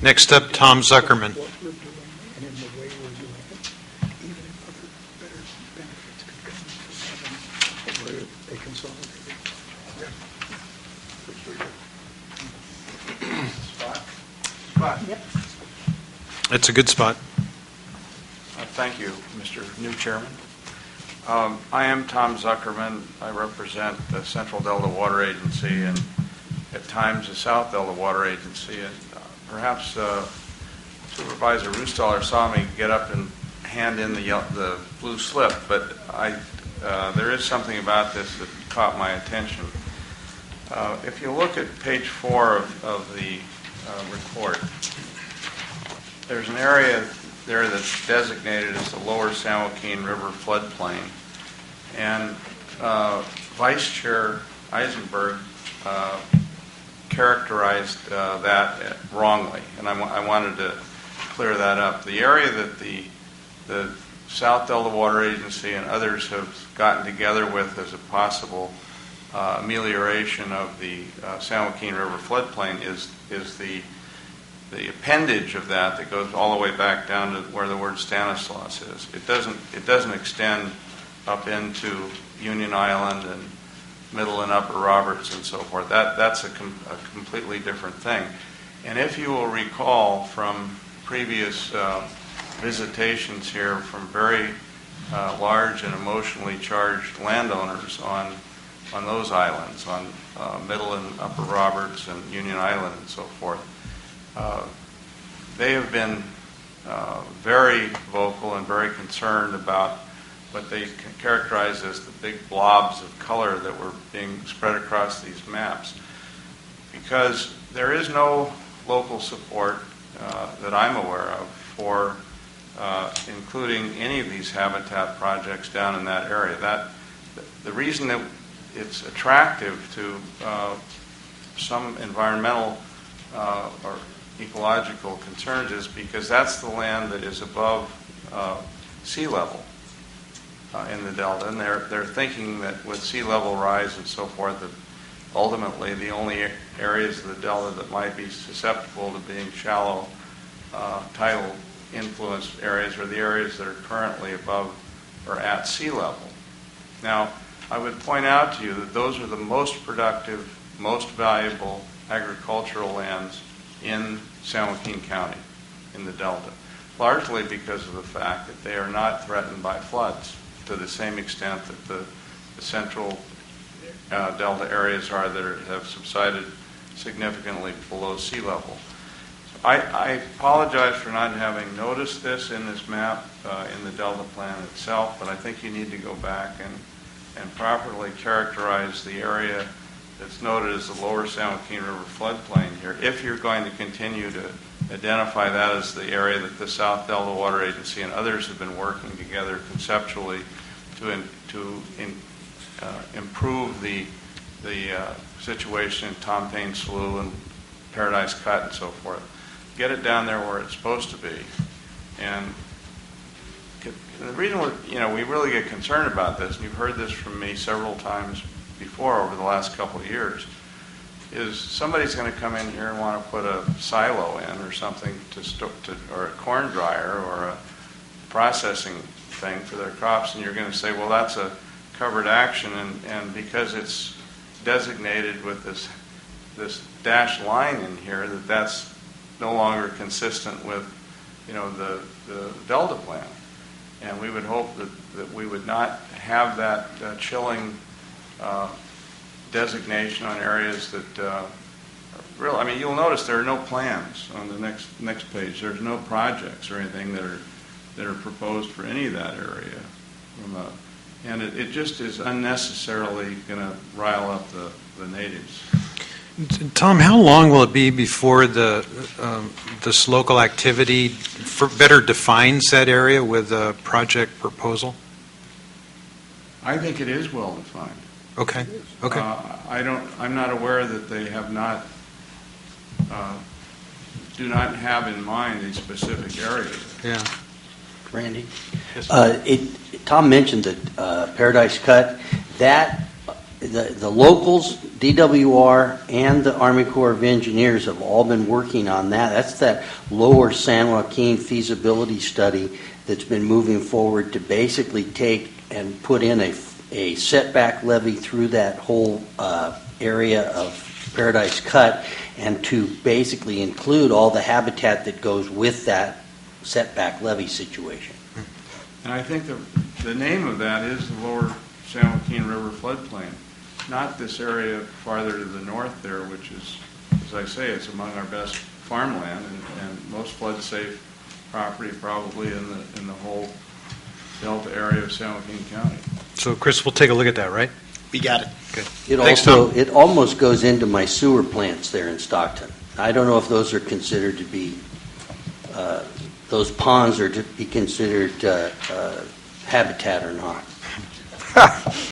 Next up, Tom Zuckerman. What we're doing and in the way we're doing it, even if other better benefits could come from having a consolidated. Spot. Yep. It's a good spot. Thank you, Mr. New Chairman. I am Tom Zuckerman. I represent the Central Delta Water Agency and at times the South Delta Water Agency. And perhaps Supervisor Rustaller saw me get up and hand in the blue slip, but there is something about this that caught my attention. If you look at page 4 of the report, there's an area there that's designated as the Lower San Joaquin River floodplain, and Vice Chair Eisenberg characterized that wrongly, and I wanted to clear that up. The area that the South Delta Water Agency and others have gotten together with as a possible amelioration of the San Joaquin River floodplain is the appendage of that goes all the way back down to where the word Stanislaus is. It doesn't extend up into Union Island and Middle and Upper Roberts and so forth. That's a completely different thing. And if you will recall from previous visitations here from very large and emotionally charged landowners on those islands, on Middle and Upper Roberts and Union Island and so forth, they have been very vocal and very concerned about what they characterize as the big blobs of color that were being spread across these maps. Because there is no local support that I'm aware of for including any of these habitat projects down in that area. The reason that it's attractive to some environmental or ecological concerns is because that's the land that is above sea level in the delta, and they're thinking that with sea level rise and so forth, that ultimately the only areas of the delta that might be susceptible to being shallow tidal influenced areas are the areas that are currently above or at sea level. Now, I would point out to you that those are the most productive, most valuable agricultural lands in San Joaquin County, in the Delta, largely because of the fact that they are not threatened by floods to the same extent that the central Delta areas are that have subsided significantly below sea level. I apologize for not having noticed this in this map in the Delta plan itself, but I think you need to go back and properly characterize the area that's noted as the Lower San Joaquin River floodplain here, if you're going to continue to identify that as the area that the South Delta Water Agency and others have been working together conceptually to improve the situation in Tom Payne Slough and Paradise Cut and so forth. Get it down there where it's supposed to be. And the reason we really get concerned about this, and you've heard this from me several times before over the last couple of years, is somebody's going to come in here and want to put a silo in or something or a corn dryer or a processing thing for their crops, and you're going to say, well, that's a covered action, and because it's designated with this dashed line in here, that's no longer consistent with the Delta plan. And we would hope that we would not have that chilling designation on areas that really, I mean, you'll notice there are no plans on the next page. There's no projects or anything that are proposed for any of that area. And it just is unnecessarily going to rile up the natives. Tom, how long will it be before this local activity better defines that area with a project proposal? I think it is well defined. Okay. Okay. I'm not aware that they have not do not have in mind these specific areas. Yeah. Randy? Yes. Tom mentioned that Paradise Cut, that the locals, DWR, and the Army Corps of Engineers have all been working on that. That's that lower San Joaquin feasibility study that's been moving forward to basically take and put in a setback levee through that whole area of Paradise Cut, and to basically include all the habitat that goes with that setback levee situation. And I think the name of that is the Lower San Joaquin River floodplain, not this area farther to the north there, which is, as I say, it's among our best farmland and most flood-safe property probably in the whole delta area of San Joaquin County. So, Chris, we'll take a look at that, right? We got it. Good. It Thanks, also, Tom. it almost goes into my sewer plants there in Stockton. I don't know if those are considered to be, those ponds are to be considered habitat or not.